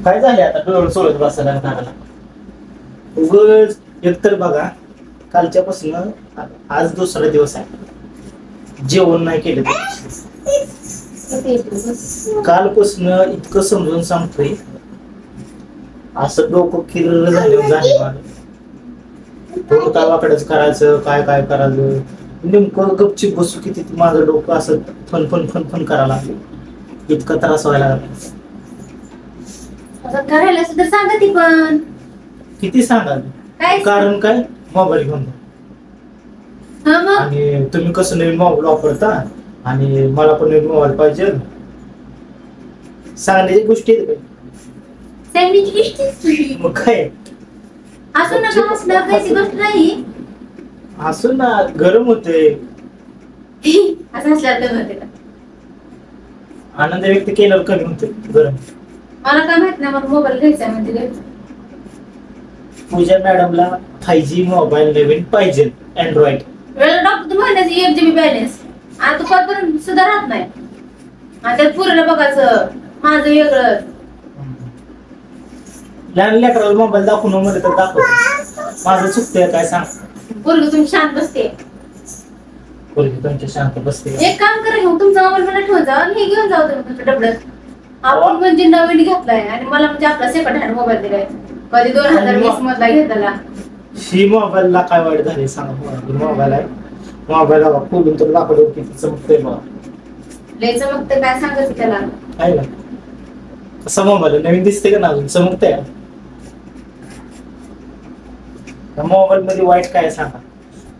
काय झाले आता डोळे सोडत बसायला घराला उगाच. एकतर बघा कालच्यापासून आज दुसरा दिवस आहे, जेवण नाही केलं. कालपासून इतकं समजून सांगतोय, असं डोकं किर्र झालं जाणीव. डोकं गावाकडेच करायचं, काय काय करायचं नेमकं. गपचीप बसू किती माझं डोकं असं फन फन फन फन करायला लागलं, इतका त्रास व्हायला लागला. करायला सुद्धा सांगा ती पण किती सांगाल. कारण काय, मोबाईल घेऊन आणि तुम्ही कसं नवीन मोबाईल वापरता आणि मला पण नवीन मोबाईल पाहिजे. सांगण्याची गोष्टी आहेत काय, मग काय असं नका हसणार, काही गोष्ट नाही. असू ना, गरम होते. असं हसल्यावर कमी होते का? आनंद व्यक्त केल्यावर कमी होते गरम. मला काय माहित नाही, मला मोबाईल घ्यायचा म्हणजे घ्यायचा. पूजा मॅडमला 5G मोबाईल नवीन पाहिजे, अँड्रॉइड. वेळेला डॉक्टर महिन्याची 1 GB बॅलन्स आता दुपारपर्यंत सुद्धा राहत नाही. आणि त्यात पुरेला बघायचं माझं वेगळं. लहान लेकराला मोबाईल दाखवून मध्ये तर दाखवतो. माझं चुकतंय काय सांग. पोरगी तुम्ही शांत बसते, पोरगी तुमच्या शांत बसते. एक काम करा, घेऊन तुमचा मोबाईल मला ठेवून जावा आणि हे घेऊन जाऊ तुम्ही तुमच्या डबड्यात. आपण म्हणजे नवीन घेतलाय आणि मला म्हणजे आपला सेकंड हँड मोबाईल दिलाय, कधी 2020 मधला घेतला. ही मोबाईलला काय वाईट झाले सांगा. मोबाईल आहे, मोबाईल खोलून तर लाकडं किती चमकतंय बघा. लय चमकतं, काय सांगायचं त्याला. आहे ना, कसा मोबाईल नवीन दिसते का ना, अजून चमकतंय. मोबाईल मध्ये वाईट काय सांगा,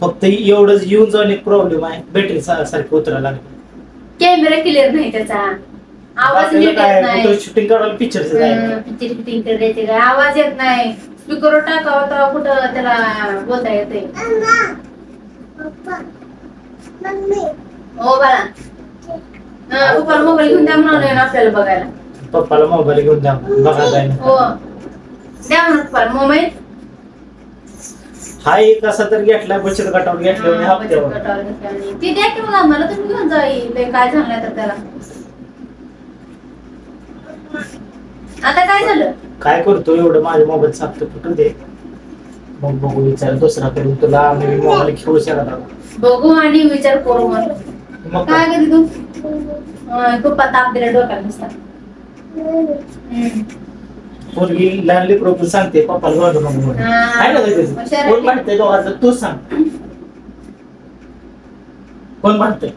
फक्त एवढंच येऊन जाऊन एक प्रॉब्लेम आहे, बॅटरी सारखी उतरायला लागली. कॅमेरा क्लिअर नाही त्याचा, आवाज नीट येत नाही. शूटिंग करायला पिक्चर शूटिंग करायचे काय, आवाज येत नाही. स्पीकरवर टाकावा तर कुठं त्याला बोलता येते. हो बाळा, पप्पाला मोबाईल घेऊन द्या म्हणून आपल्याला बघायला. पप्पाला मोबाईल घेऊन द्या बघायला. हो द्या म्हणून पप्पाला मोबाईल. हा एक असा तर घेतलाय बचत गटावर घेतल्यावर हप्त्यावर. ती द्या की मग आम्हाला, तुम्ही घेऊन जा. काय झालं तर त्याला आता काय झालं. काय करतो एवढं माझ्या मोबाईल साफ फुटू दे, मग बघू विचार दुसरा करून तुला नवीन मोबाईल घेऊ शकत. बघू आणि विचार करू. मग काय कधी तू पप्पा ताप दिला डोक्याला नुसता. पोरगी लहान लेकरं सांगते पप्पाला वाढू नको म्हणून. आहे ना कोण म्हणते दोघांचं, तू सांग कोण म्हणते.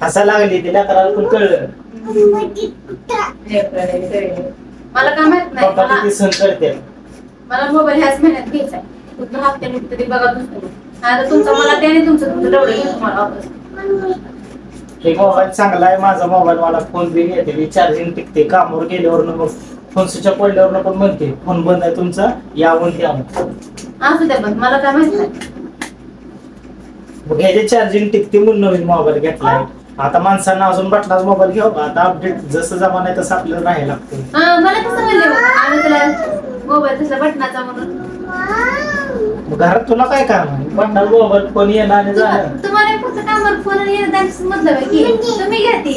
हसा लागली तिला करायला पण कळलं. मला काय माहित नाही, पप्पा किती सण करते. मला मोबाईल ह्याच महिन्यात घ्यायचा आहे. तुमचं हप्ते निघते ते बघा नसतो. आता तुमचं मला त्याने तुमचं डवळं घ्या तुम्हाला वापस. हे मोबाईल चांगला आहे माझा मोबाईल, मला फोन बी येते, चार्जिंग टिकते. कामावर गेल्यावर मग फोन स्विच ऑफ पडल्यावर पण म्हणते फोन बंद आहे तुमचा, यावं द्यावं. असू द्या पण मला काय माहित नाही. मग ह्याचे चार्जिंग टिकते म्हणून नवीन मोबाईल घेतलाय. आता माणसांना अजून बटनाचा मोबाईल घ्यावा, आता अपडेट जसं जमाना आहे तसं आपल्याला राहायला लागतं. मला कसं म्हणले आम्ही तुला मोबाईल तसला बटनाचा म्हणून. घरात तुला काय काम आहे, बटनाचा मोबाईल फोन येणार आणि जाणार. तुम्हाला फक्त कामावर फोन येण्याचं मतलब आहे की तुम्ही घ्या ती.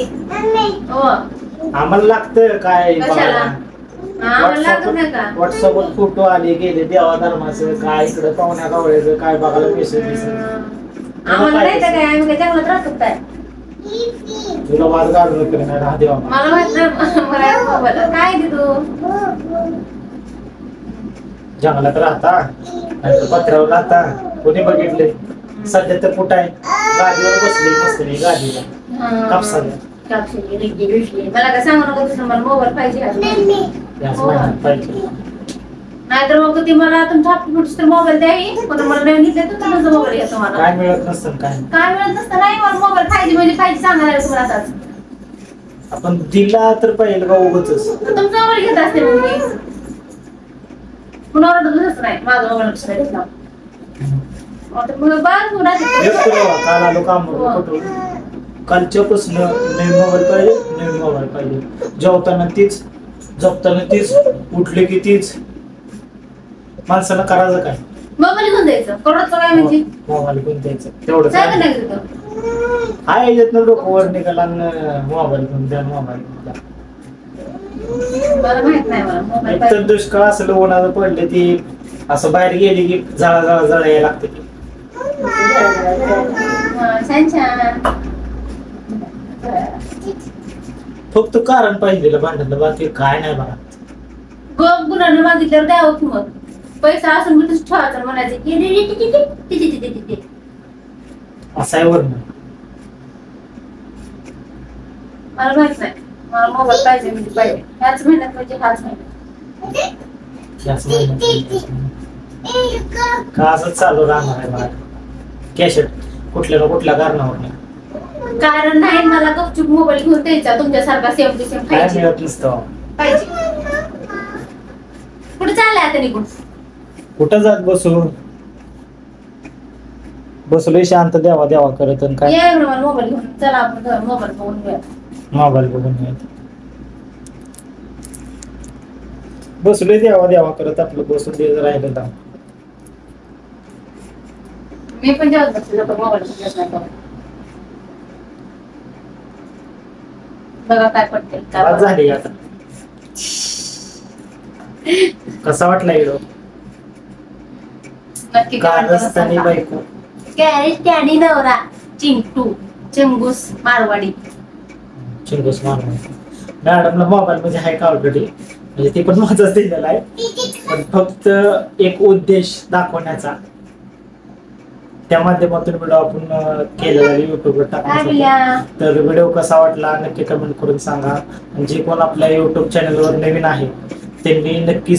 हो आम्हाला लागतं काय, व्हॉट्सअपवर फोटो आले गेले देवा धर्माचं, काय इकडे पाहुण्या गावळ्याचं काय बघायला मेसेज. आम्हाला नाही तर काय, आम्ही काय जंगलात राहतो काय. तुला वाद काढून नाही राहा देवा. मला माहित नाही काय देतो. जंगलात राहता नाहीतर पत्र्यावर राहता, कोणी बघितले. सध्या तर कुठं आहे, गादीवर बसली बसली गादीला कापसाला. मला काय सांगू नका दुसरं, मला मोबाईल पाहिजे. नाहीतर मग ती मला तुमच्या हप्ते मोबाईल द्यावी, पण मला नवीन घेतले तर तुमचा मोबाईल घ्या. तुम्हाला काय मिळत नसतं, काय मिळत नसतं. नाही मला मोबाईल पाहिजे म्हणजे पाहिजे सांगायला तुम्हाला. आताच आपण दिला तर पाहिजे का उगाच तुमचा मोबाईल घेत असते मग मी पुन्हा नाही माझा मोबाईल दुसरा घेतला. काल आलो काम कालच्यापासून नवीन मोबाईल पाहिजे, नवीन मोबाईल पाहिजे. जेवताना तीच, झोपताना तीच, उठले की तीच. माणसाला करायचं काय, मोबाईल घेऊन द्यायचं. करायचं काय म्हणजे मोबाईल घेऊन द्यायचं तेवढंच. काय याच्यात डोकं वर निघाला मोबाईल घेऊन द्या, मोबाईल घेऊन द्या. मला माहित नाही मला मोबाईल एक तर दुष्काळ असलं उन्हाचं पडले ती असं बाहेर गेली की जळा यायला लागते ती. छान छान. फक्त कारण पाहिजे भांडण, बाकी काय नाही बघा. गप गुणानं मागितल्यावर काय होत मग पैसा असून मी तुझं ठेवायचं म्हणायचं की असं आहे वर्ण. मला माहित नाही. मला मोबाईल पाहिजे म्हणजे पाहिजे. ह्याच महिन्यात म्हणजे हाच महिन्यात. याच महिन्यात का असंच चालू राहणार आहे बघा. कॅशेट कुठल्या ना कुठल्या कारणावर नाही. कारण नाही मला गपचूप मोबाईल घेऊन द्यायचा तुमच्यासारखा सेम टू सेम काय पाहिजे मिळत नसतं. पाहिजे. कुठे चाललाय आता निघून? कुठं जात बसलोय शांत देवा देवा करत आणि काय ये मला मोबाईल घेऊन चला आपण मोबाईल बघून घेऊया. मोबाईल बघून मिळत बसलोय देवा देवा करत आपलं बसून दे राहिलं तर. मी पण जेवत बसले मोबाईल घेत नाही बघा. बघा काय पडते आज झाली आता. कसा वाटला व्हिडिओ? नक्की कारस्थानी बायको कॅरेट नवरा चिंटू चिंगूस मारवाडी. चिंगूस मारवाडी. मॅडमला मोबाईल मध्ये आहे का ऑलरेडी, म्हणजे ती पण माझाच दिलेला आहे, पण फक्त एक उद्देश दाखवण्याचा त्या माध्यमातून व्हिडिओ आपण केलेला आहे युट्यूबवर टाकण्याचा. तर व्हिडिओ कसा वाटला नक्की कमेंट करून सांगा. आणि जे कोण आपल्या युट्यूब चॅनलवर नवीन आहे त्यांनी नक्की